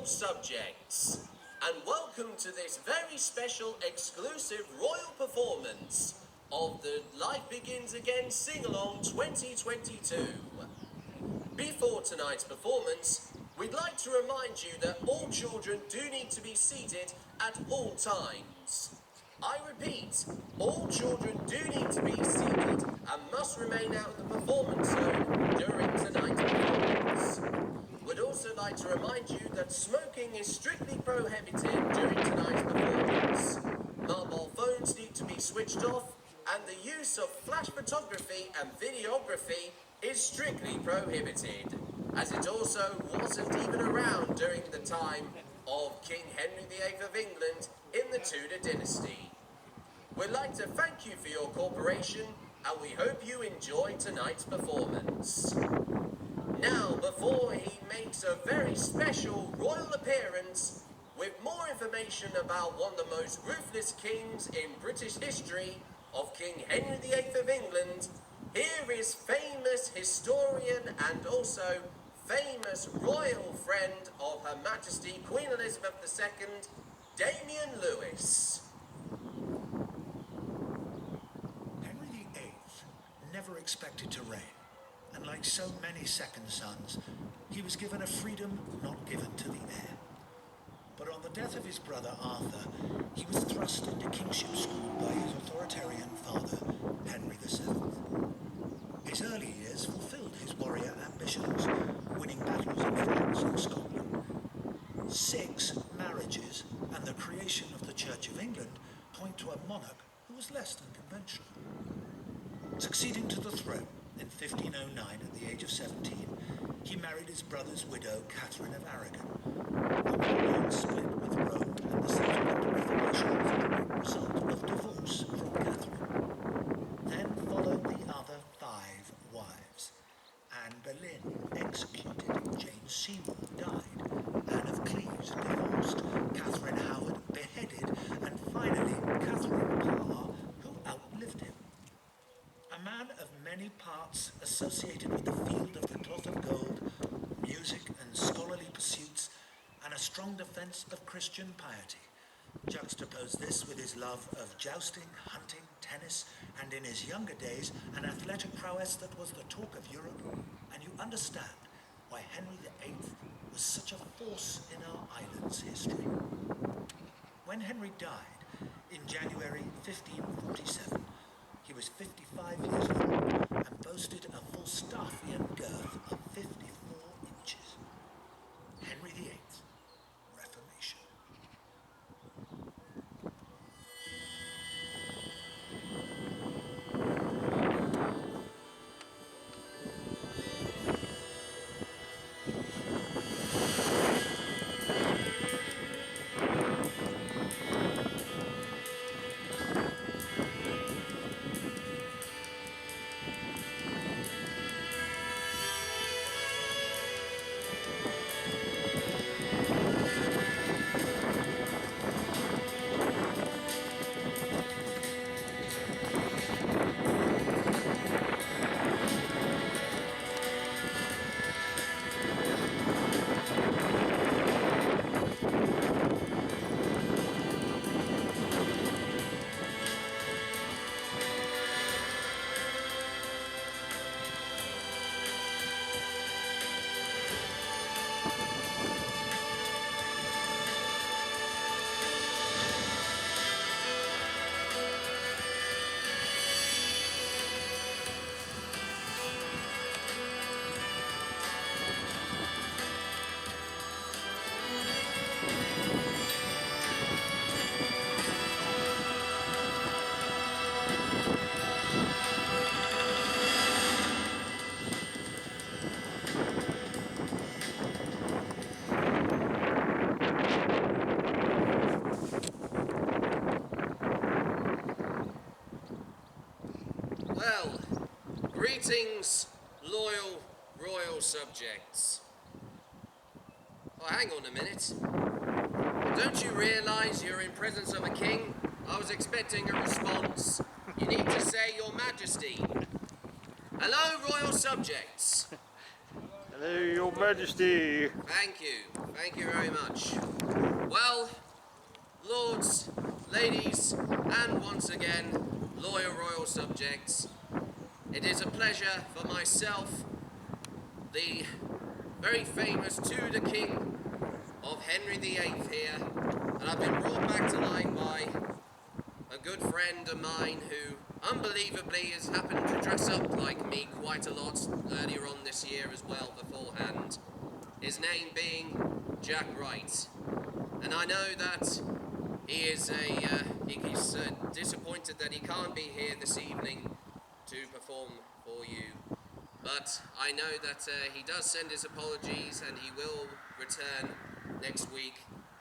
subjects, and welcome to this very special exclusive royal performance of the Life Begins Again Singalong 2022. Before tonight's performance, we'd like to remind you that all children do need to be seated at all times. I repeat, all children do need to be seated and must remain out of the performance zone during tonight's performance. We'd also like to remind you that smoking is strictly prohibited during tonight's performance. Mobile phones need to be switched off, and the use of flash photography and videography is strictly prohibited, as it also wasn't even around during the time of King Henry VIII of England in the Tudor dynasty. We'd like to thank you for your cooperation, and we hope you enjoy tonight's performance. Now, before he makes a very special royal appearance with more information about one of the most ruthless kings in British history, of King Henry VIII of England, here is famous historian and also famous royal friend of Her Majesty Queen Elizabeth II, Damien Lewis. Henry VIII never expected to reign, and like so many second sons, he was given a freedom not given to the heir. But on the death of his brother Arthur, he was thrust into kingship school by his authoritarian father, Henry VII. His early years fulfilled his warrior ambitions, winning battles in France and Scotland. 6 marriages and the creation of the Church of England point to a monarch who was less than conventional. Succeeding to the throne in 1509 at the age of 17, he married his brother's widow, Catherine of Aragon. The well-known split with Rome and the subsequent Reformation was a direct result of divorce from Catherine. Then followed the other 5 wives. Anne Boleyn, executed. Jane Seymour, died. Anne of Cleves, divorced. Catherine Howard, beheaded. And finally, Catherine Parr, who outlived him. A man of many parts, associated with the field of the cloth of gold, music and scholarly pursuits, and a strong defense of Christian piety. Juxtapose this with his love of jousting, hunting, tennis, and in his younger days, an athletic prowess that was the talk of Europe, and you understand why Henry VIII was such a force in our island's history. When Henry died in January 1547, he was 55 years old and boasted a Falstaffian girth of 54 inches. Henry VIII, Reformation. Well, greetings, loyal royal subjects. Oh, hang on a minute. Don't you realise you're in presence of a king? I was expecting a response. You need to say, Your Majesty. Hello, royal subjects. Hello, Your Majesty. Thank you. Thank you very much. Well, lords, ladies, and once again, loyal royal subjects, it is a pleasure for myself, the very famous Tudor King of Henry VIII here, and I've been brought back to life by a good friend of mine who unbelievably has happened to dress up like me quite a lot earlier on this year as well beforehand. His name being Jack Wright. And I know that he's disappointed that he can't be here this evening to perform for you. But I know that he does send his apologies and he will return next week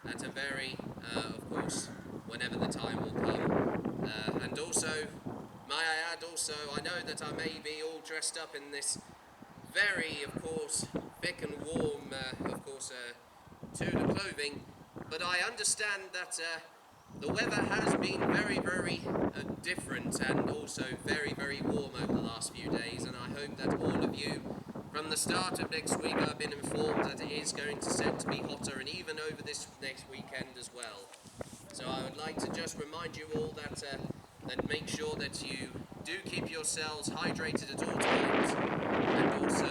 at a very, of course, whenever the time will come. And also, may I add also, I know that I may be all dressed up in this very, of course, thick and warm, of course, Tudor clothing, but I understand that the weather has been very, very different and also very, very warm over the last few days, and I hope that all of you, from the start of next week, I've been informed that it is going to set to be hotter, and even over this next weekend as well. So I would like to just remind you all that make sure that you do keep yourselves hydrated at all times, and also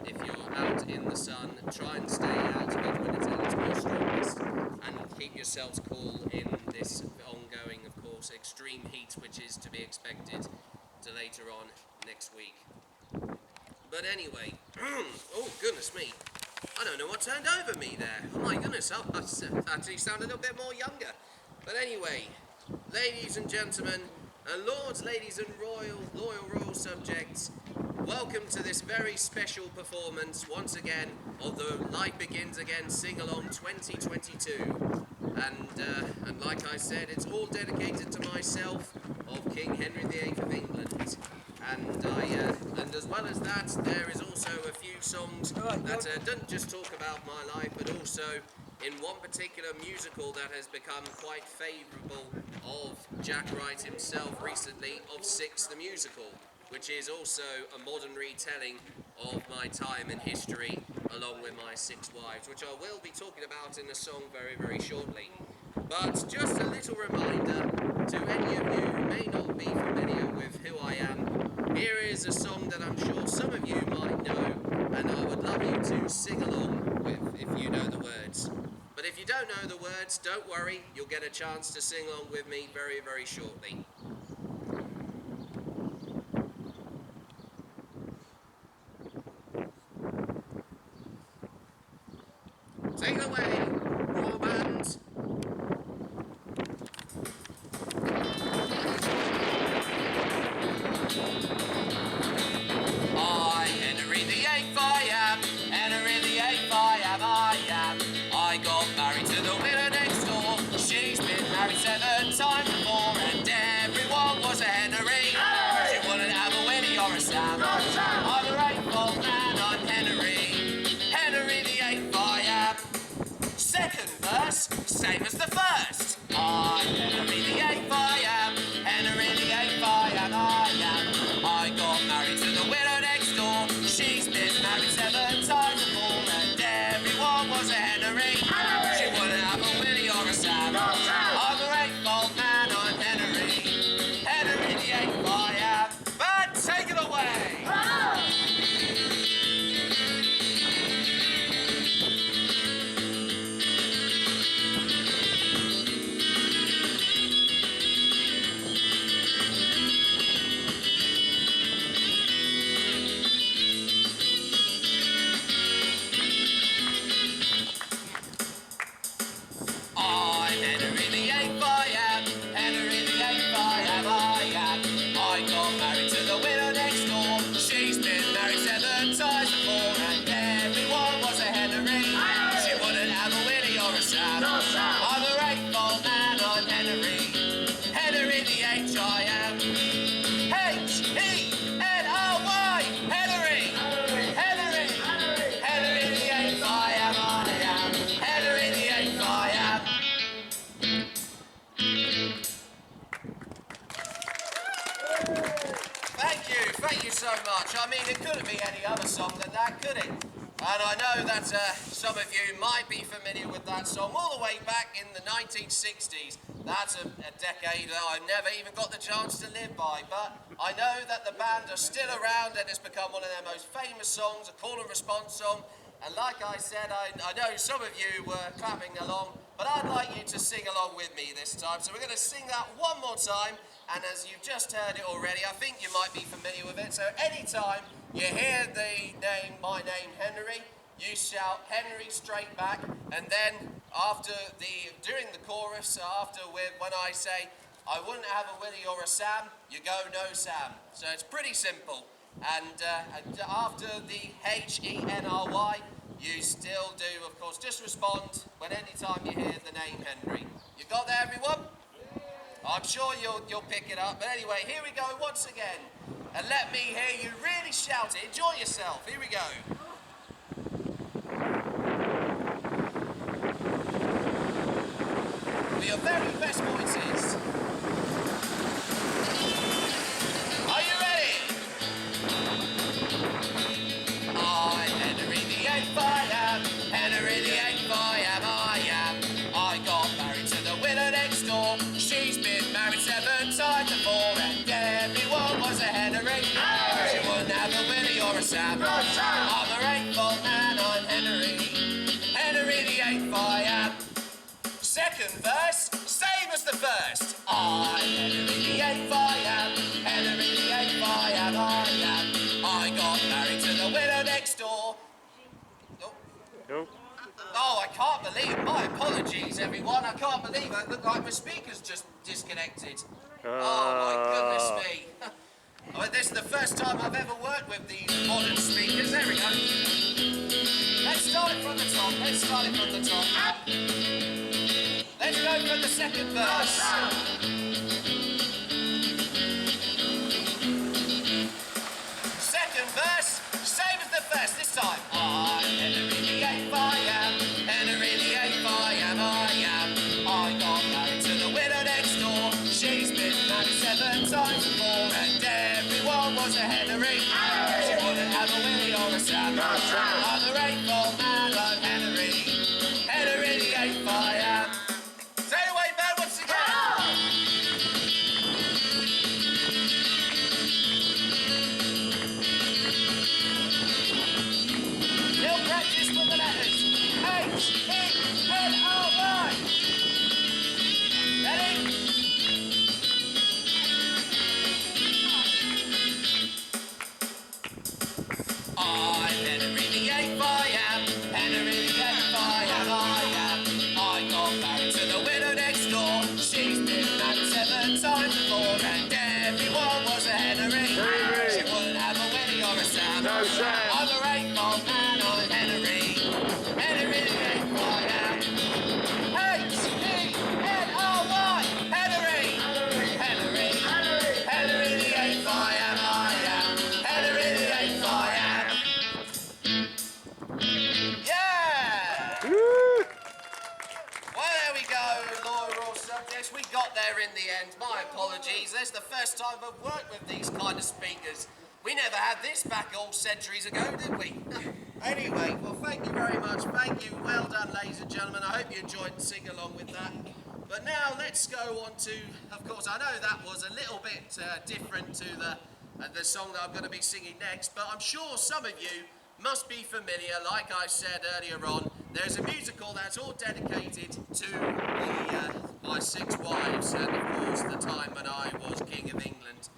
if you're out in the sun, try and stay out of it when it's at its most strongest, and keep yourselves cool in this ongoing, of course, extreme heat which is to be expected to later on next week. But anyway, oh goodness me, I don't know what turned over me there. Oh my goodness, I actually sound a little bit more younger. But anyway, ladies and gentlemen, and lords, ladies and loyal subjects, welcome to this very special performance, once again, of the Life Begins Again Singalong 2022. And like I said, it's all dedicated to myself, of King Henry VIII of England. And as well as that, there is also a few songs that don't just talk about my life, but also in one particular musical that has become quite favourable of Jack Wright himself recently, of VI the Musical, which is also a modern retelling of my time in history, along with my 6 wives, which I will be talking about in a song very, very shortly. But just a little reminder to any of you who may not be familiar with who I am, here is a song that I'm sure some of you might know, and I would love you to sing along with if you know the words. But if you don't know the words, don't worry, you'll get a chance to sing along with me very, very shortly. Take it away, Royal Band. I, Henry VIII, I am. Henry VIII, I am. I got married to the widow next door. She's been married 7 times before, and everyone was a Henry. She wouldn't have a Winnie or a Sam. I'm a grateful man, I'm Henry. Henry VIII, I am. Second verse, same as the first. I'm Henry VIII, I am. Henry VIII, I am. I got married to the widow next door. She's been married 7 times before, and everyone was a Henry. She wouldn't have a Willie or a Sam. I'm a grateful man, I'm Henry. Henry VIII, I am. But take it away. some of you might be familiar with that song all the way back in the 1960s. That's a decade that I never even got the chance to live by, but I know that the band are still around and it's become one of their most famous songs, a call and response song. And like I said, I know some of you were clapping along, but I'd like you to sing along with me this time. So we're going to sing that one more time, and as you've just heard it already, I think you might be familiar with it. So anytime you hear the name, my name, Henry, you shout Henry straight back, and then during the chorus, when I say, I wouldn't have a Willie or a Sam, you go no Sam. So it's pretty simple. And after the Henry, you still do, of course, just respond when any time you hear the name Henry. You got that, everyone? I'm sure you'll pick it up. But anyway, here we go once again. And let me hear you really shout it. Enjoy yourself. Here we go. With your very best voices. Are you ready? I, Henry VIII, I am. Henry VIII, I am. I got married to the widow next door. She's been married 7 times before, and everyone was a Henry. She wouldn't have a Willie or a Sam. I'm a grateful man, I'm Henry. Henry VIII, I am. Second verse, same as the first. I'm Henry VIII, I am. Henry VIII, I am, I am. I got married to the widow next door. Nope. Oh, I can't believe it. My apologies, everyone. I can't believe it. Look like my speaker's just disconnected. Oh, my goodness me. Oh, this is the first time I've ever worked with these modern speakers. There we go. Let's start it from the top. Let's start it from the top. Let's go for the second verse. Second verse, same as the first this time. I'm Henry VIII, I am. Henry VIII, I am, I am. I got married to the widow next door. She's been married 7 times before, and everyone was a Henry. She wouldn't have a Willie or a Sam. I'm a grateful man, I'm Henry. Henry VIII, I am. Say it away, man, once again. Little practice with the letters. H-E-N-R-Y. Ready? I'm Henry VIII, I am. Henry VIII, I am, I am. I got married to the widow next door. She's been married 7 times before, and everyone was a Henry. She wouldn't have a Willie or a Sam. No Sam. I'm a grateful man, I'm Henry. Henry VIII, I am. H-E-N-R-Y. Henry. Henry. Henry VIII, I am, I am. Henry VIII, I am. Yeah! Woo! Well, there we go, loyal subjects. We got there in the end. My apologies. This is the first time I've worked with these kind of speakers. We never had this back all centuries ago, did we? Anyway, well, thank you very much. Thank you. Well done, ladies and gentlemen. I hope you enjoyed singing along with that. But now let's go on to, of course, I know that was a little bit different to the song that I'm going to be singing next, but I'm sure some of you must be familiar. Like I said earlier on, there's a musical that's all dedicated to my 6 wives and, of course, the time when I was King of England.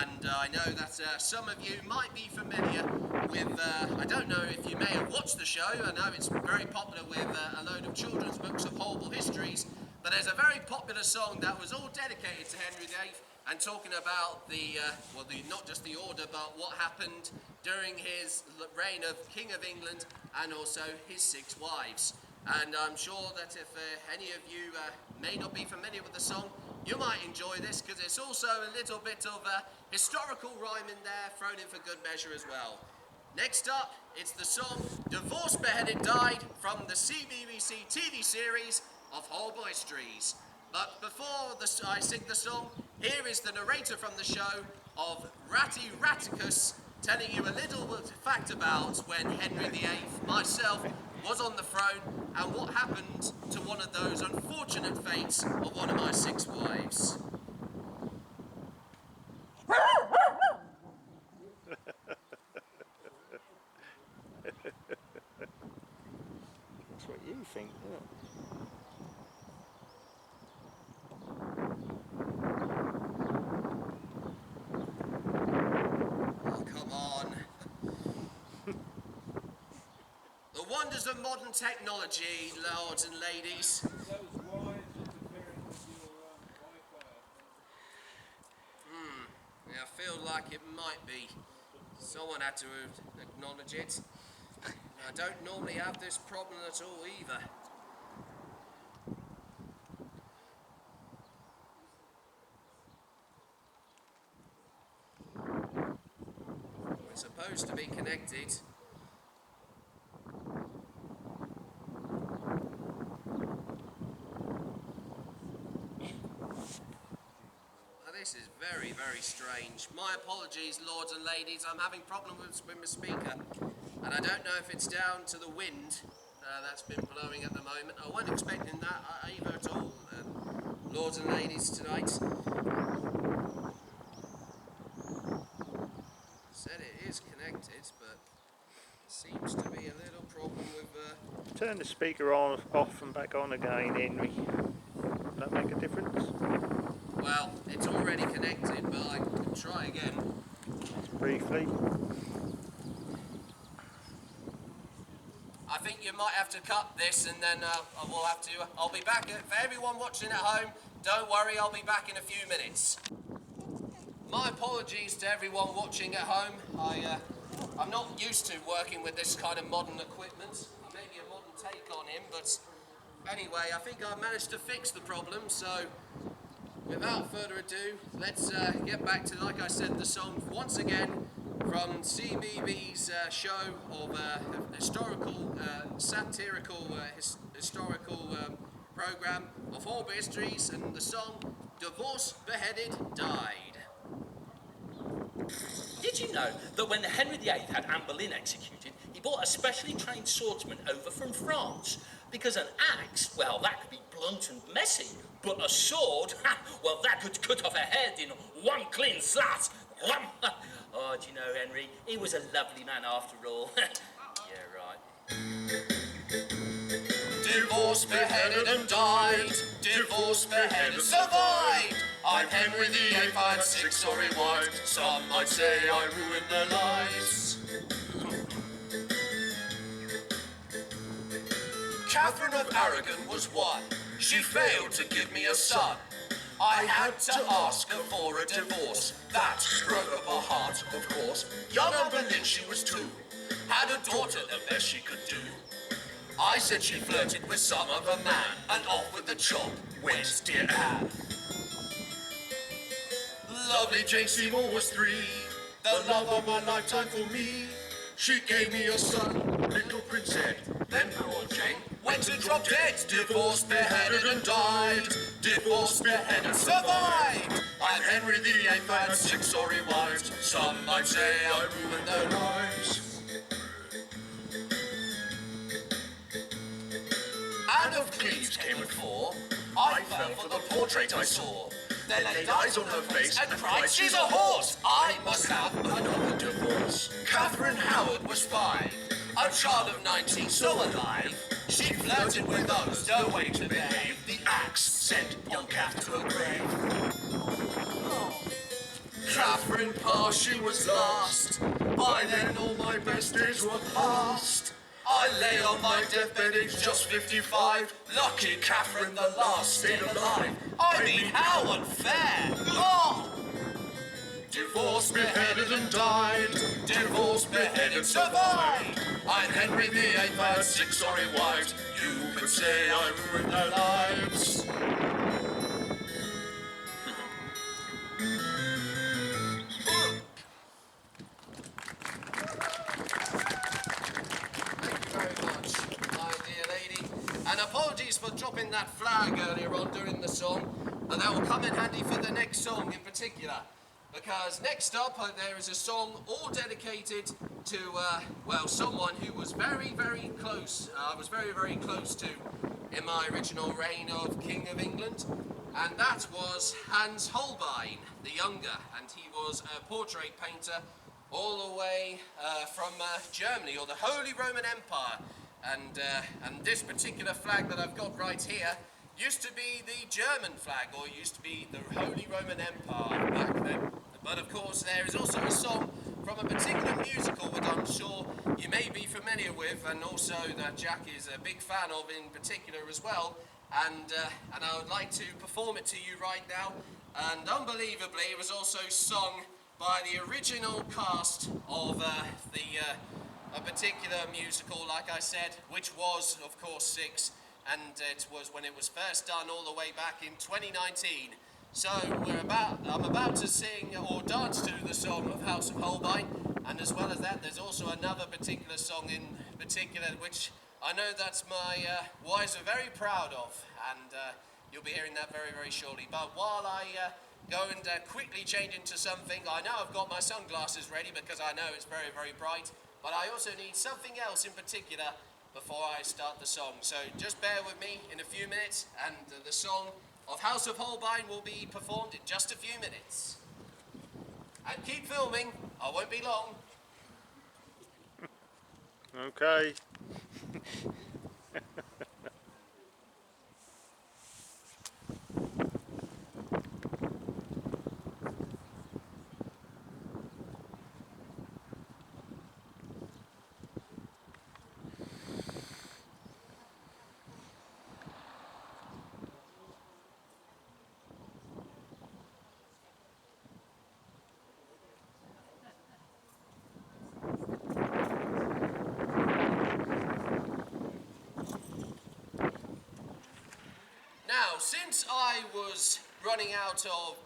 And I know that some of you might be familiar with, I don't know if you may have watched the show. I know it's very popular with a load of children's books of Horrible Histories, but there's a very popular song that was all dedicated to Henry VIII and talking about not just the order, but what happened during his reign of King of England and also his 6 wives. And I'm sure that if any of you may not be familiar with the song, you might enjoy this because it's also a little bit of historical rhyme in there thrown in for good measure as well. Next up, it's the song Divorced, Beheaded, Died from the CBBC TV series of Horrible Histories. But before I sing the song, here is the narrator from the show of Ratty Ratticus telling you a little fact about when Henry VIII, myself, was on the throne, and what happened to one of those unfortunate fates of one of my 6 wives. That's what you think, isn't it? Oh, come on. The wonders of modern technology, lords and ladies. Yeah, I feel like it might be. Someone had to acknowledge it. I don't normally have this problem at all either. We're supposed to be connected. This is very, very strange. My apologies, lords and ladies. I'm having problems with my speaker. And I don't know if it's down to the wind that's been blowing at the moment. I wasn't expecting that either at all, lords and ladies, tonight. Said it is connected, but seems to be a little problem with... Turn the speaker on, off and back on again, Henry. Will that make a difference? Well, it's already connected, but I can try again. Just briefly. I think you might have to cut this, and then we'll have to... I'll be back. For everyone watching at home, don't worry, I'll be back in a few minutes. My apologies to everyone watching at home. I'm not used to working with this kind of modern equipment. Maybe a modern take on him, but anyway, I think I managed to fix the problem, so... Without further ado, let's get back to, like I said, the song once again from CBB's show of historical, satirical, historical program of Horrible Histories, and the song Divorced, Beheaded, Died. Did you know that when Henry VIII had Anne Boleyn executed, he brought a specially trained swordsman over from France? Because an axe, well, that could be blunt and messy, but a sword, well, that could cut off a head in one clean slash. Oh, do you know, Henry, he was a lovely man after all. Yeah, right. Divorced, beheaded and died. Divorced, beheaded, survived. I'm Henry VIII, I had 6 sorry wives. Some might say I ruined their lives. Catherine of Aragon was one. She failed to give me a son. I had to ask her for a divorce. That broke up her heart, of course. Young Anne Boleyn, she was 2. Had a daughter, the best she could do. I said she flirted with some other man, and off with the chop went dear Anne. Lovely Jane Seymour was 3, the love of my lifetime for me. She gave me a son, little Prince Ed. Then poor Jane went and dropped dead. Divorced, beheaded and died. Divorced, beheaded, survived. I'm Henry VIII, I had 6 sorry wives. Some might say I ruined their lives. Anne of Cleves came at 4. I fell for the portrait I saw. They laid eyes on her face and cried, she's a horse! I must have another divorce. Catherine Howard was 5, a child of 19, so alive. She flirted with others, no way to behave. The axe sent young Kath to her grave. Catherine Parr, she was last. By then all my best days were past. I lay on my deathbed, aged just 55. Lucky Catherine, the last stayed alive. I mean, how unfair! Oh! Divorced, beheaded and died. Divorced, beheaded, survived. I'm Henry VIII, I had 6 sorry wives. You could say I ruined their lives. And apologies for dropping that flag earlier on during the song, but that will come in handy for the next song in particular. Because next up, there is a song all dedicated to, well, someone who was very, very close, I was very, very close to in my original reign of King of England, and that was Hans Holbein, the younger, and he was a portrait painter all the way from Germany, or the Holy Roman Empire, and this particular flag that I've got right here used to be the German flag, or used to be the Holy Roman Empire back then. But of course there is also a song from a particular musical that I'm sure you may be familiar with, and also that Jack is a big fan of in particular as well, and I would like to perform it to you right now. And unbelievably, it was also sung by the original cast of a particular musical, like I said, which was, of course, VIII, and it was when it was first done all the way back in 2019. So I'm about to sing or dance to the song of House of Holbein, and as well as that, there's also another particular song in particular which I know that my wives are very proud of, and you'll be hearing that very, very shortly. But while I go and quickly change into something, I know I've got my sunglasses ready because I know it's very, very bright, but I also need something else in particular before I start the song. So just bear with me in a few minutes, and the song of House of Holbein will be performed in just a few minutes. And keep filming, I won't be long. Okay. Now, since I was running out of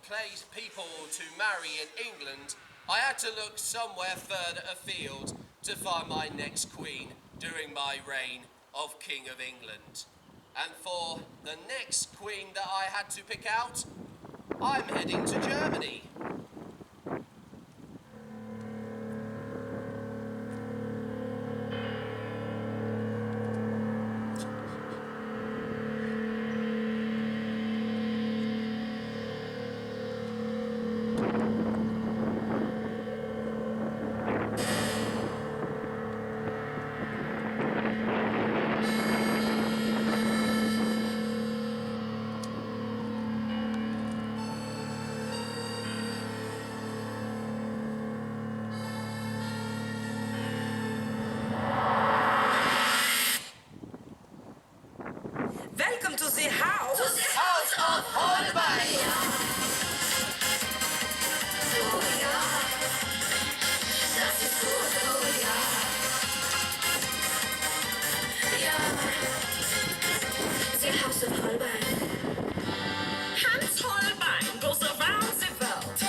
people to marry in England, I had to look somewhere further afield to find my next queen during my reign of King of England. And for the next queen that I had to pick out, I'm heading to Germany. Welcome to the house. To the house of Holbein. Oh ja, das ist gut, oh ja. Ja, the house of Holbein. Hans Holbein goes around the world,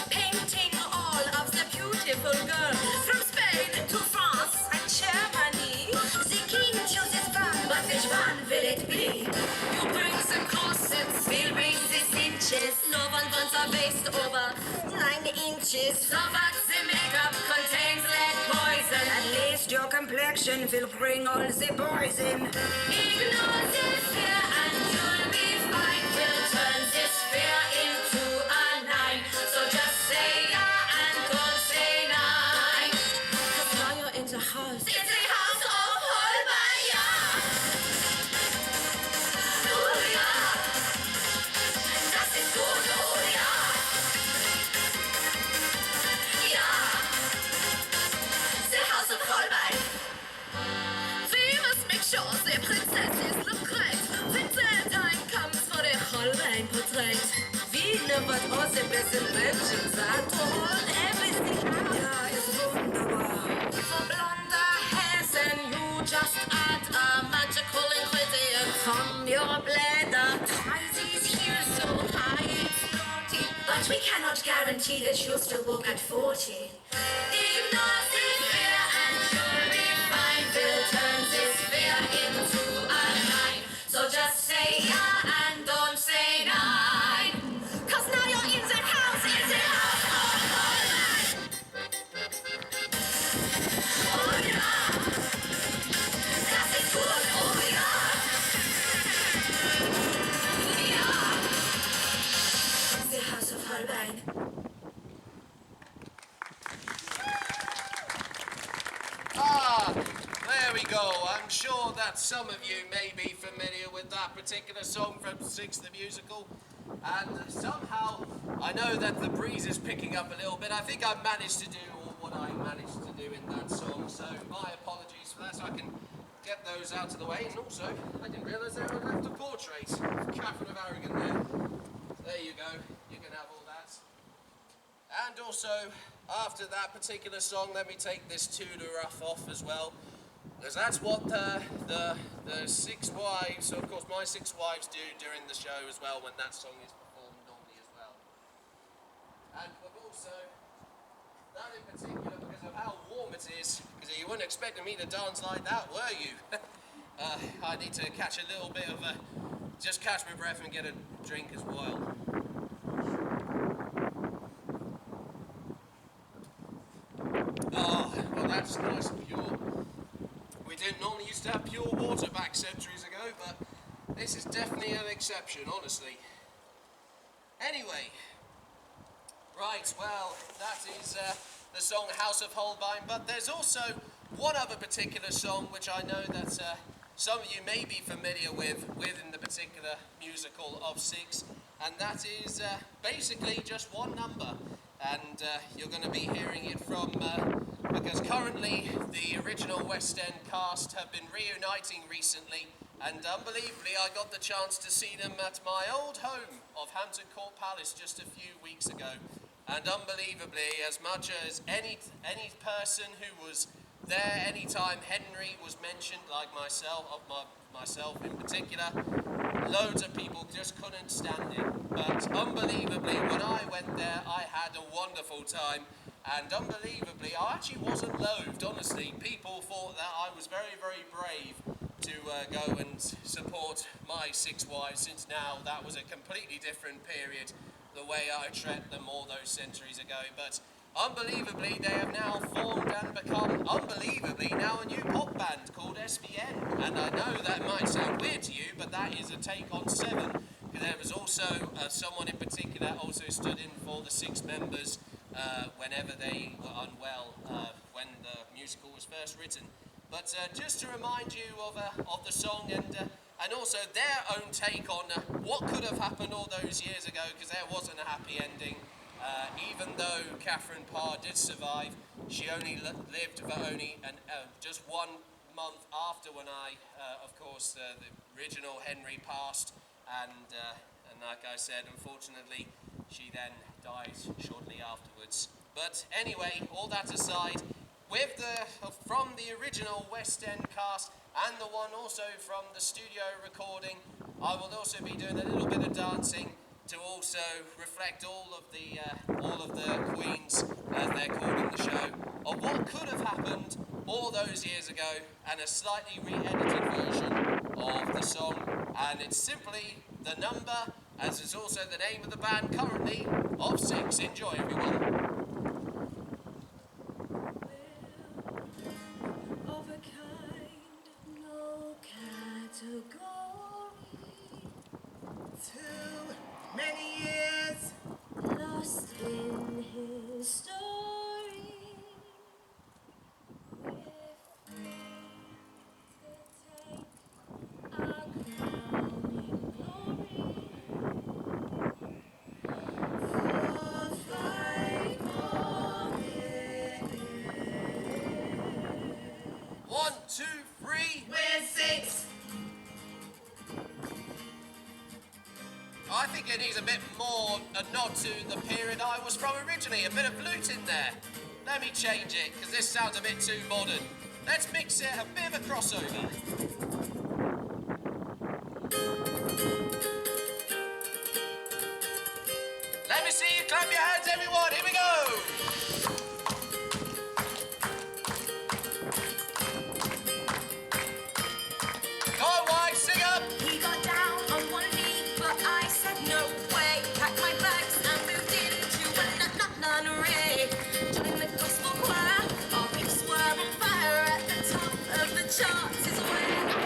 painting all of the beautiful girls from Spain to France and Germany. The king chooses one, but which one will it be? You bring the corsets, We'll bring the cinches, no one wants a waist over 9 inches. so that the makeup contains lead poison. At least your complexion will bring all the poison. Ignore the fear and you'll be fine. We'll turn this fear into a 9. So just say yeah and don't say nine. 'Cause now you're in the house. It's the house of Holbein, yeah. Oh ja, das ist gut, oh ja. Ja, the house of Holbein. We must make sure the princesses look great when the time comes for the Holbein portrait. We know what all the best inventions are to hold everything out. Ja, ist wunderbar. For blonder hairs and you just add a magical ingredient from your bladder. Try these heels so high it's naughty. But we cannot guarantee that you'll still walk at 40. Ignore the fear and you'll be fine. We'll turn this fear into a 9. So just say yeah and don't say nine. 'Cause now you're in the house, It's the house of Holbein. I'm sure that some of you may be familiar with that particular song from Six the Musical. And somehow, I know that the breeze is picking up a little bit. I think I've managed to do all what I managed to do in that song, so my apologies for that, so I can get those out of the way. And also, I didn't realise that I left a portrait of Catherine of Aragon there. There you go, you can have all that. And also, after that particular song, let me take this Tudor ruff off as well. Because that's what the six wives, of course my six wives, do during the show as well when that song is performed normally as well. And also, that in particular, because of how warm it is, because you weren't expecting me to dance like that, were you? I need to catch a little bit of just catch my breath and get a drink as well. Oh, well that's nice and pure. We didn't normally used to have pure water back centuries ago, but this is definitely an exception, honestly. Anyway, right, well, that is the song House of Holbein, but there's also one other particular song which I know that some of you may be familiar with in the particular musical of Six, and that is basically just one number. And you're going to be hearing it from, because currently the original West End cast have been reuniting recently, and unbelievably I got the chance to see them at my old home of Hampton Court Palace just a few weeks ago. And unbelievably, as much as any person who was there anytime Henry was mentioned, like myself in particular, loads of people just couldn't stand it. But unbelievably, when I went there, I had a wonderful time. And unbelievably, I actually wasn't loathed, honestly. People thought that I was very, very brave to go and support my six wives, since now that was a completely different period, the way I treated them all those centuries ago. But unbelievably, they have now formed and become, unbelievably, now a new pop band called SVN. And I know that might sound weird to you, but that is a take on Seven. There was also someone in particular also stood in for the six members whenever they were unwell when the musical was first written. But just to remind you of the song and also their own take on what could have happened all those years ago, because there wasn't a happy ending. Even though Catherine Parr did survive, she only lived for only just 1 month after when of course, the original Henry passed, and like I said, unfortunately, she then died shortly afterwards. But anyway, all that aside, with from the original West End cast and the one also from the studio recording, I will also be doing a little bit of dancing to also reflect all of the queens, as they're called in the show, of what could have happened all those years ago, and a slightly re-edited version of the song. And it's simply the number, as is also the name of the band currently, of Six. Enjoy, everyone. Of a kind, no category. Too many years. Lost in his story. We're free to take our crowning glory. For 5 more minutes. 1, 2, 3. We're Six. I think it needs a bit more a nod to the period I was from originally. A bit of flute in there. Let me change it, because this sounds a bit too modern. Let's mix it, a bit of a crossover. Let me see you clap your hands, everyone. Here we go. Go on, wife, sing up. He got down on one knee, but I said no way. Packed my bags and moved into a nunnery. Joined the gospel choir, our peeps were on fire at the top of the charts. Is where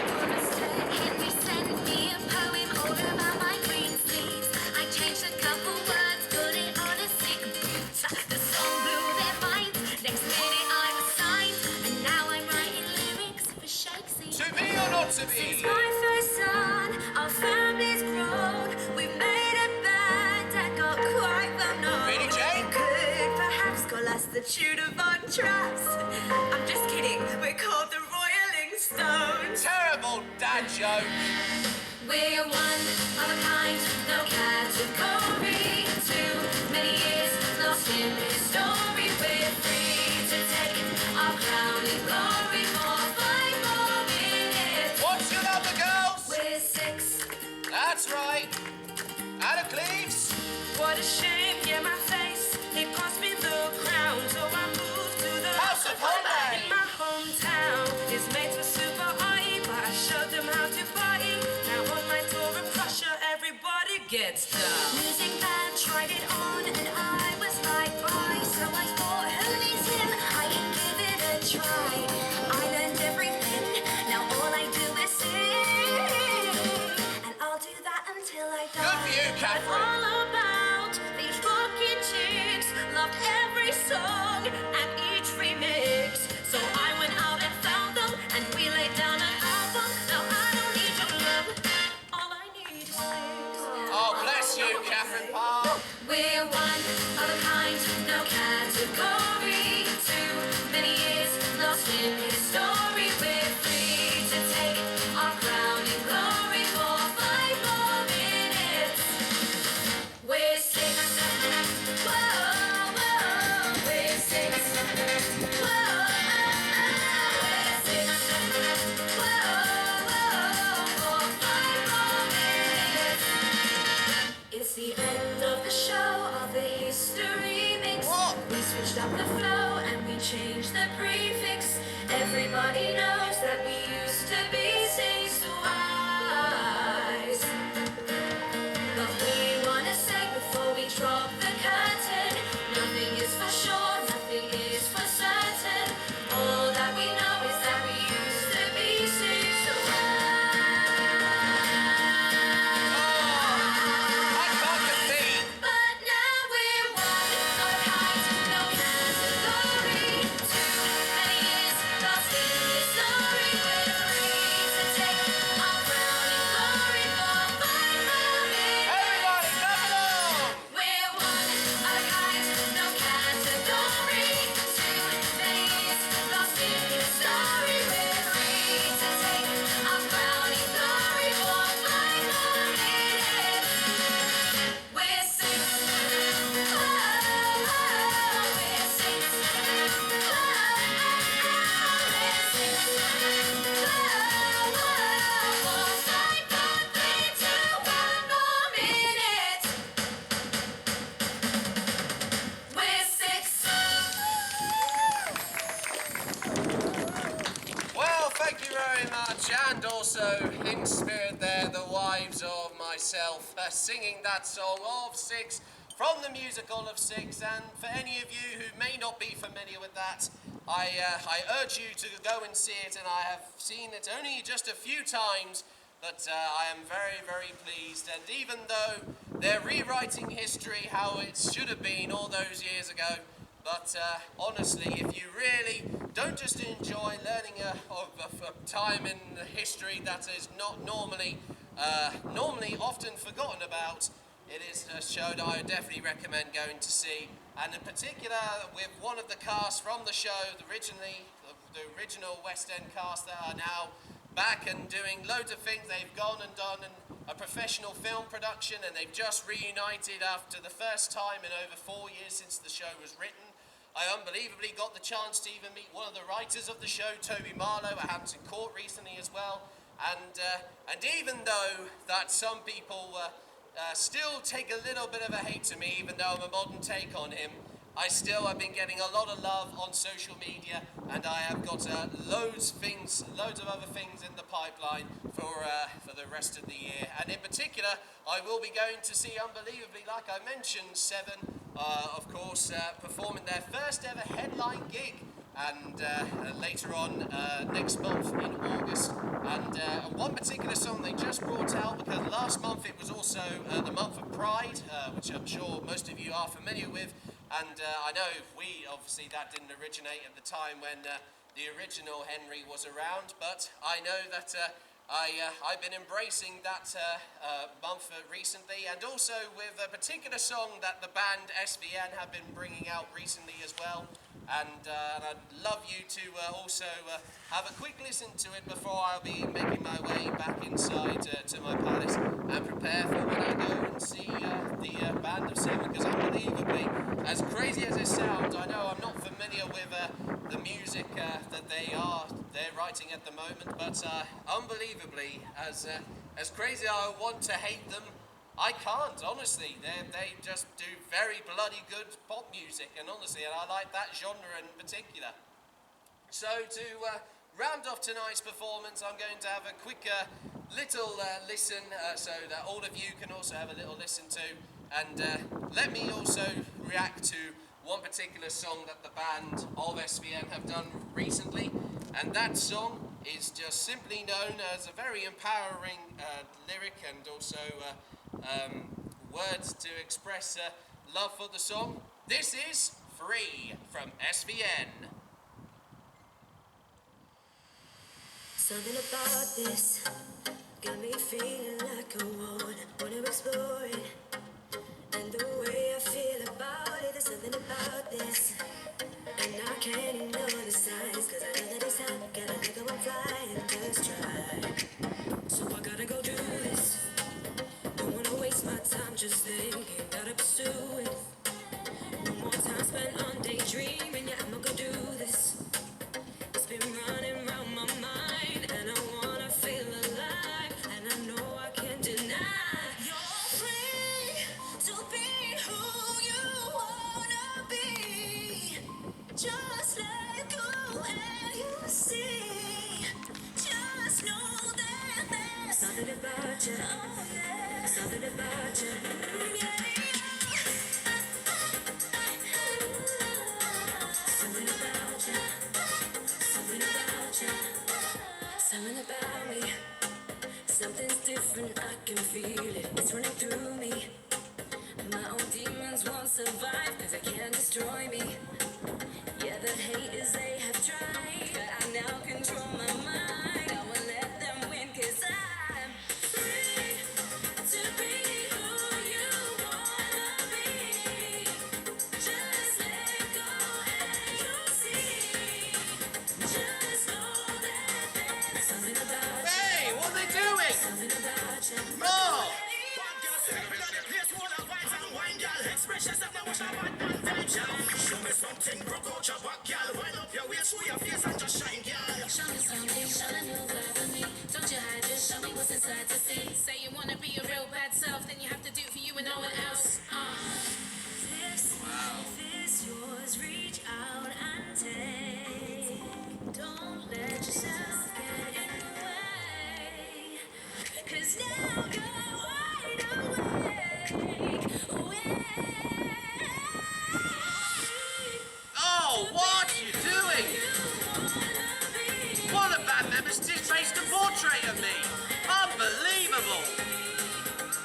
joke. We're one of a kind, no category. Too many years lost in history. We're free to take our crown in glory for 5 more minutes. What's your number, girls? We're 6. That's right. Out of Cleves. What a shame, yeah, my face. It cost me the crown, so I moved to the House of Holbein. in my hometown. His mates were super high, but I showed them how to party. Now on my tour of Prussia, everybody gets down. Music band tried it on, and I was like, bye. So I thought, who needs him? I can give it a try. I learned everything. Now all I do is sing, and I'll do that until I die. Good for you, Catherine. All about these rockin' chicks, loved every song and each remix. So I went out and found them, and we laid down an album. Now I don't need your love, all I need is this. Oh, bless you, Catherine Parr. We're one of a kind, no category. Too many years lost in history. We're free to take our crown in glory for 5 more minutes. We're 6. Whoa, whoa. We're 6. Whoa, we're 6. Whoa, for 5 more minutes. It's the end of the show of the history mix. What? We switched up the flow and we changed the prefix. Everybody knows that we used to be 6 wise. But we wanna say before we drop the curtain, nothing is for sure, nothing is for certain. All that we know is that we used to be 6 I can't compete. But now we're one of a kind, no category. Too many years lost in history. We're free to take our crown in glory for 5 more minutes. Everybody, clap along. We're one of a kind, no category. Too many years lost in history. We're free to take our crown in glory for 5 more minutes. We're 6. Oh, we're 6. For 5, 4, 3, 2, 1 more minute. We're 6. Well, thank you very much, and also in spirit there, the wives of myself, singing that song of 6 from the musical of 6. And for any of you who may not be familiar with that, I urge you to go and see it, and I have seen it only just a few times, but I am very, very pleased. And even though they're rewriting history how it should have been all those years ago, but honestly, if you really don't just enjoy learning of a time in history that is not normally often forgotten about, it is a show that I would definitely recommend going to see. And in particular, with one of the cast from the show, the original West End cast that are now back and doing loads of things. They've gone and done a professional film production, and they've just reunited after the first time in over 4 years since the show was written. I unbelievably got the chance to even meet one of the writers of the show, Toby Marlowe, at Hampton Court recently as well. And even though that some people still take a little bit of a hate to me, even though I'm a modern take on him, I still have been getting a lot of love on social media, and I have got loads of other things in the pipeline for the rest of the year. And in particular, I will be going to see, unbelievably, like I mentioned, VIII, of course, performing their first ever headline gig, and later on next month in August. And one particular song they just brought out, because last month it was also the month of Pride, which I'm sure most of you are familiar with. And I know obviously that didn't originate at the time when the original Henry was around, but I know that I've been embracing that month recently, and also with a particular song that the band SVN have been bringing out recently as well. and I'd love you to also have a quick listen to it before I'll be making my way back inside to my palace and prepare for when I go and see the Band of Seven, because unbelievably, as crazy as it sounds, I know I'm not familiar with the music that they're writing at the moment, but unbelievably, as crazy as I want to hate them, I can't, honestly. They just do very bloody good pop music, and honestly, and I like that genre in particular. So to round off tonight's performance, I'm going to have a quick little listen, so that all of you can also have a little listen to, and let me also react to one particular song that the band of SVN have done recently, and that song is just simply known as a very empowering lyric and also words to express love for the song. This is Free from SVN. Something about this got me feeling like I wanna explore it. And the way I feel about it, there's something about this. And I can't ignore the signs, cause I know that it's time. Gotta let go and fly and just try. So I gotta go do this. Don't wanna waste my time just thinking, gotta pursue it. No more time spent on daydreaming, yeah, I'ma go do this. It's been running round my mind, and I wanna feel alive, and I know I can't deny. You're free to be who you wanna be. Just let go and you see. Just know that there's something about you. Oh, yeah. Something about you. Yeah, yeah. Something about you. Something about you. Something about me. Something's different, I can feel it. It's running through me. My own demons won't survive, cause they can't destroy me. Yeah, the haters, they have tried, but I now control my mind. I won't let them win, cause I'm free to be who you wanna be. Just let go and you'll see. Just know that there's something about you. Hey, what are they doing? Something about you. Oh! Show me something, show a new vibe with me. Don't you hide, just show me what's inside to see. Say you wanna be your real bad self, then you have to do it for you and no one else. This life is yours, reach out and take. Don't let yourself get in the way. 'Cause now you're wide awake. Oh, what are you doing? One of band members just faced a portrait of me. Unbelievable.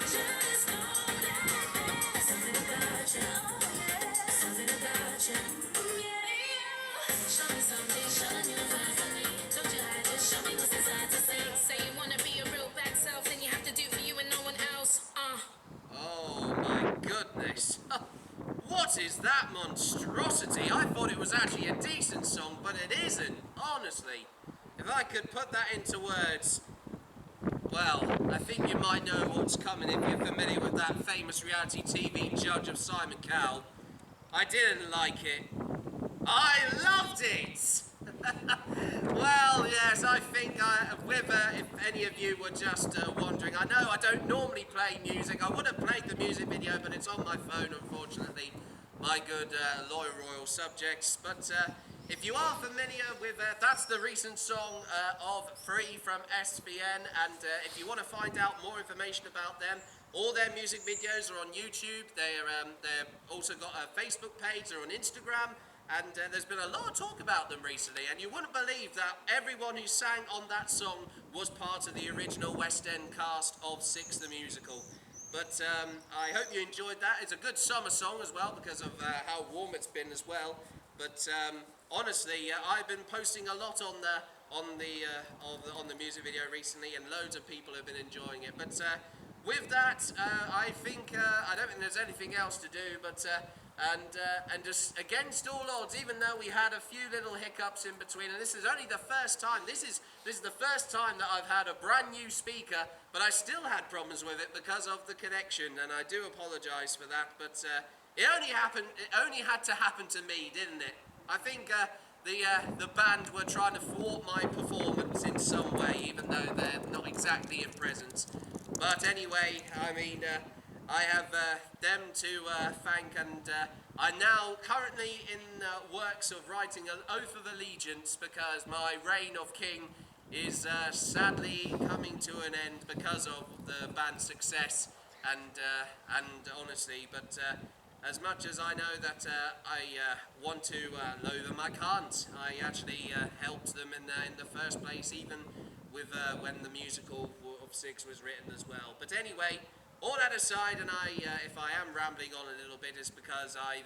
Just know that there's something about you. Something about you. Yeah. Show me something, show a new vibe for me. Don't you hide, just show me what's inside to say. Say you wanna be your real bad self, then you have to do it for you and no one else. Oh my goodness. What is that monstrosity? I thought it was actually a decent song, but it isn't, honestly. If I could put that into words, well, I think you might know what's coming if you're familiar with that famous reality TV judge of Simon Cowell. I didn't like it. I loved it! Well, yes, I think if any of you were just wondering, I know I don't normally play music. I would have played the music video, but it's on my phone, unfortunately. My good royal subjects. But if you are familiar with, that's the recent song of Free from SVN, and if you want to find out more information about them, all their music videos are on YouTube. They've also got a Facebook page, they're on Instagram. And there's been a lot of talk about them recently, and you wouldn't believe that everyone who sang on that song was part of the original West End cast of VI the Musical. But I hope you enjoyed that. It's a good summer song as well because of how warm it's been as well. But honestly, I've been posting a lot on the music video recently, and loads of people have been enjoying it. But with that, I think I don't think there's anything else to do, but and just against all odds, even though we had a few little hiccups in between, and this is only the first time. This is the first time that I've had a brand new speaker, but I still had problems with it because of the connection, and I do apologise for that. But it only had to happen to me, didn't it? I think the band were trying to thwart my performance in some way, even though they're not exactly in presence. But anyway, I mean, I have them to thank, and I'm now currently in works of writing an oath of allegiance because my reign of king is sadly coming to an end because of the band's success, and honestly, but as much as I know that I want to loathe them, I can't. I actually helped them in the first place, even with when the musical of Six was written as well. But anyway, all that aside, and if I am rambling on a little bit, it's because I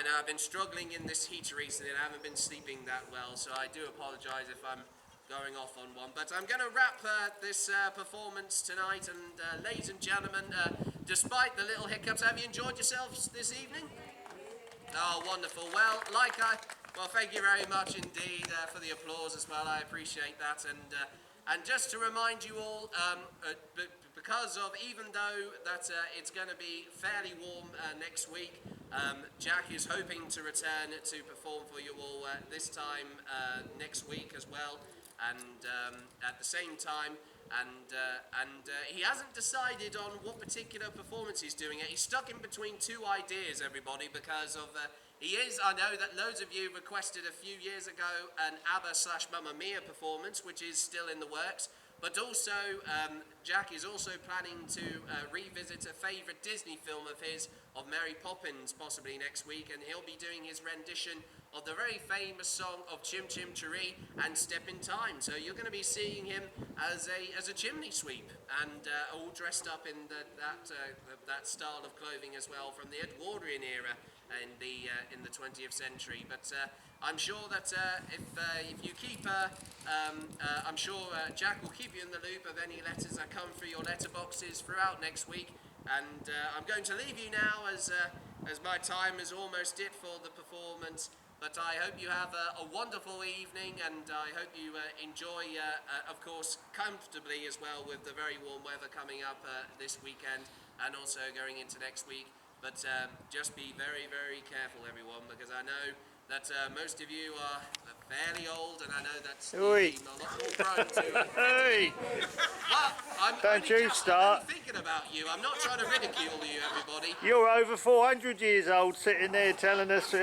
know I've been struggling in this heat recently and I haven't been sleeping that well, so I do apologise if I'm going off on one. But I'm going to wrap this performance tonight, and ladies and gentlemen, despite the little hiccups, have you enjoyed yourselves this evening? Oh, wonderful. Well, thank you very much indeed for the applause as well. I appreciate that, and just to remind you all, because of, even though that it's going to be fairly warm next week, Jack is hoping to return to perform for you all this time next week as well, and at the same time, and he hasn't decided on what particular performance he's doing it. He's stuck in between two ideas, everybody, because of I know that loads of you requested a few years ago an ABBA/Mamma Mia performance, which is still in the works. But also, Jack is also planning to revisit a favourite Disney film of his, of Mary Poppins, possibly next week, and he'll be doing his rendition of the very famous song of Chim Chim Cheree and Step in Time. So you're going to be seeing him as a chimney sweep, and all dressed up in that style of clothing as well from the Edwardian era in the 20th century. But I'm sure that if you keep, I'm sure Jack will keep you in the loop of any letters that come through your letterboxes throughout next week. And I'm going to leave you now as my time is almost it for the performance. But I hope you have a wonderful evening, and I hope you enjoy, of course, comfortably as well, with the very warm weather coming up this weekend and also going into next week. But just be very, very careful, everyone, because I know that most of you are fairly old, and I know that Steve a lot more prone to it. Hey! Well, Don't you start. I'm thinking about you. I'm not trying to ridicule you, everybody. You're over 400 years old, sitting there telling us.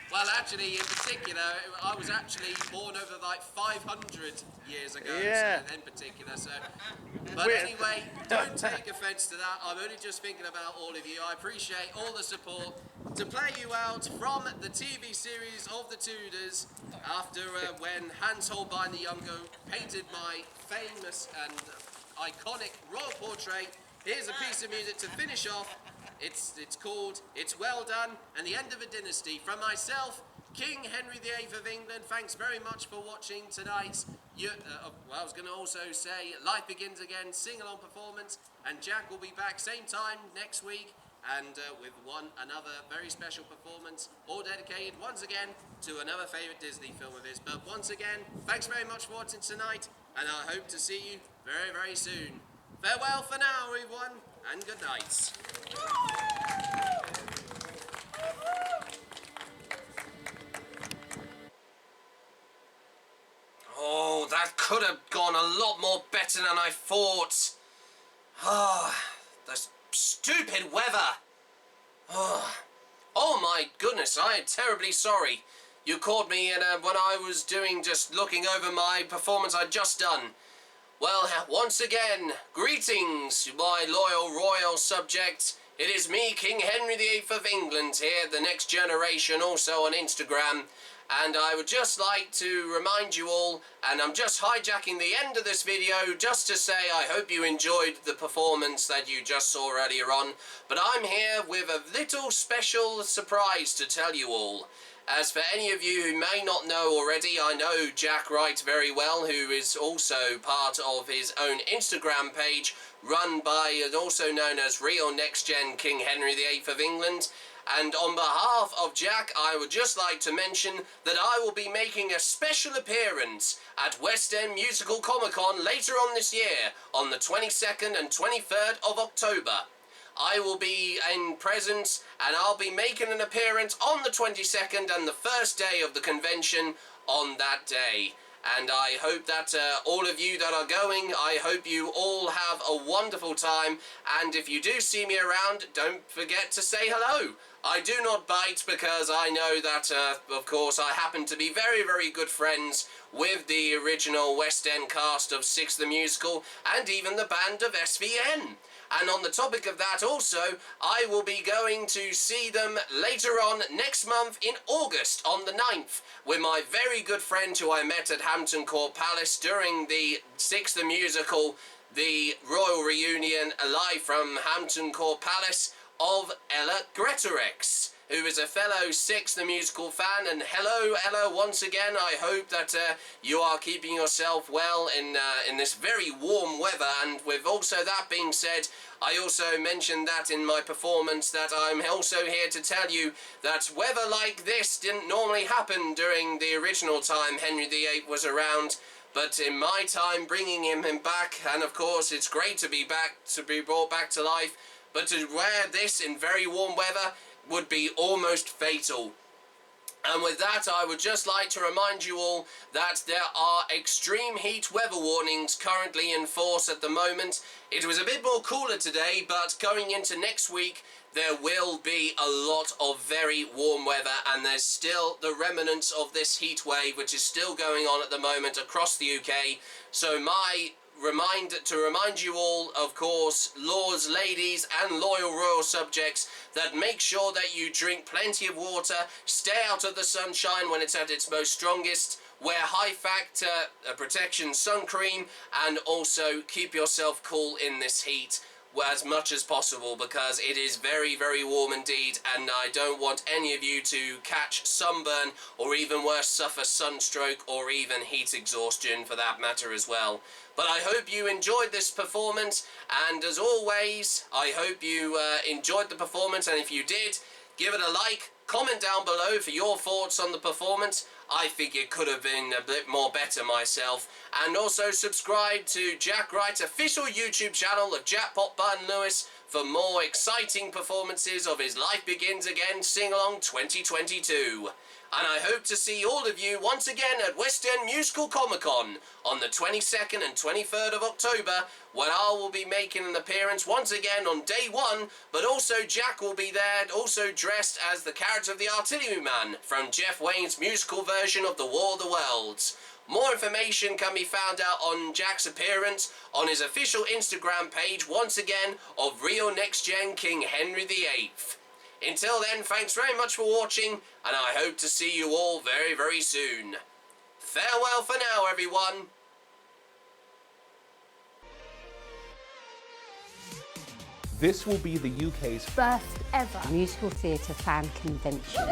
Well, actually, in particular, I was actually born over like 500 years ago, Yeah. so, in particular. So, but anyway, don't take offence to that. I'm only just thinking about all of you. I appreciate all the support. To play you out from the TV series of the Tudors, after when Hans Holbein the Younger painted my famous and iconic royal portrait, here's a piece of music to finish off. It's called It's Well Done and the End of a Dynasty. From myself, King Henry VIII of England, thanks very much for watching tonight's, I was going to also say, Life Begins Again sing-along performance, and Jack will be back same time next week, and with another very special performance, all dedicated once again to another favourite Disney film of his. But once again, thanks very much for watching tonight, and I hope to see you very, very soon. Farewell for now, everyone, and good night. Oh, that could have gone a lot more better than I thought. The stupid weather. Oh my goodness, I am terribly sorry. You caught me in when I was just looking over my performance I'd just done. Well, once again, greetings, my loyal royal subjects. It is me, King Henry VIII of England, here, the next generation, also on Instagram. And I would just like to remind you all, and I'm just hijacking the end of this video just to say I hope you enjoyed the performance that you just saw earlier on. But I'm here with a little special surprise to tell you all. As for any of you who may not know already, I know Jack Wright very well, who is also part of his own Instagram page, run by and also known as Real Next Gen King Henry VIII of England. And on behalf of Jack, I would just like to mention that I will be making a special appearance at West End Musical Comic Con later on this year, on the 22nd and 23rd of October. I will be in presence, and I'll be making an appearance on the 22nd and the first day of the convention on that day. And I hope that all of you that are going, I hope you all have a wonderful time. And if you do see me around, don't forget to say hello. I do not bite because I know that, of course, I happen to be very, very good friends with the original West End cast of Six the Musical and even the band of SVN. And on the topic of that also, I will be going to see them later on next month in August on the 9th with my very good friend who I met at Hampton Court Palace during the Six the Musical, the Royal Reunion live from Hampton Court Palace of Ella Greatorex, who is a fellow Six the Musical fan. And hello Ella, once again. I hope that you are keeping yourself well in this very warm weather. And with also that being said, I also mentioned that in my performance that I'm also here to tell you that weather like this didn't normally happen during the original time Henry VIII was around. But in my time bringing him back, and of course it's great to be back, to be brought back to life, but to wear this in very warm weather would be almost fatal. And with that, I would just like to remind you all that there are extreme heat weather warnings currently in force at the moment. It was a bit more cooler today, but going into next week, there will be a lot of very warm weather, and there's still the remnants of this heat wave, which is still going on at the moment across the UK. So to remind you all, of course, lords, ladies and loyal royal subjects, that make sure that you drink plenty of water, stay out of the sunshine when it's at its most strongest, wear high factor protection sun cream, and also keep yourself cool in this heat as much as possible, because it is very, very warm indeed, and I don't want any of you to catch sunburn or even worse, suffer sunstroke or even heat exhaustion for that matter as well. But I hope you enjoyed this performance, and as always, I hope you enjoyed the performance, and if you did, give it a like, comment down below for your thoughts on the performance. I think it could have been a bit more better myself. And also subscribe to Jack Wright's official YouTube channel of Jackpot Button Lewis for more exciting performances of his Life Begins Again Singalong 2022. And I hope to see all of you once again at West End Musical Comic Con on the 22nd and 23rd of October, where I will be making an appearance once again on day one, but also Jack will be there, also dressed as the character of the Artilleryman from Jeff Wayne's musical version of The War of the Worlds. More information can be found out on Jack's appearance on his official Instagram page, once again, of Real Next Gen King Henry VIII. Until then, thanks very much for watching, and I hope to see you all very, very soon. Farewell for now, everyone. This will be the UK's First ever musical theatre fan convention.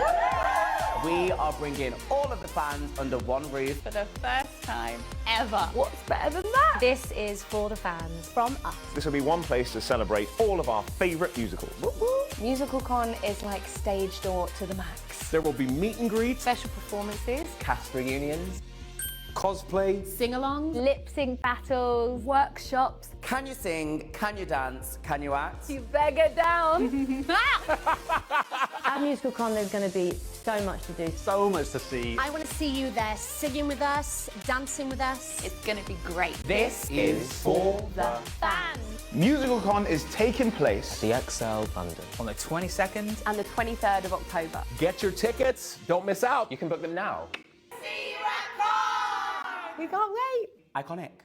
We are bringing all of the fans under one roof For the first time ever. What's better than that? This is for the fans from us. This will be one place to celebrate all of our favourite musicals. Musical Con is like stage door to the max. There will be meet and greets, Special performances, cast reunions. cosplay, sing-alongs, lip-sync battles, workshops. Can you sing? Can you dance? Can you act? You beggar down. At Musical Con there's going to be so much to do. So much to see. I want to see you there singing with us, dancing with us. It's going to be great. This is for the fans. Musical Con is taking place. the XL London. On the 22nd And the 23rd of October. Get your tickets, don't miss out. You can book them now. We can't wait. Iconic.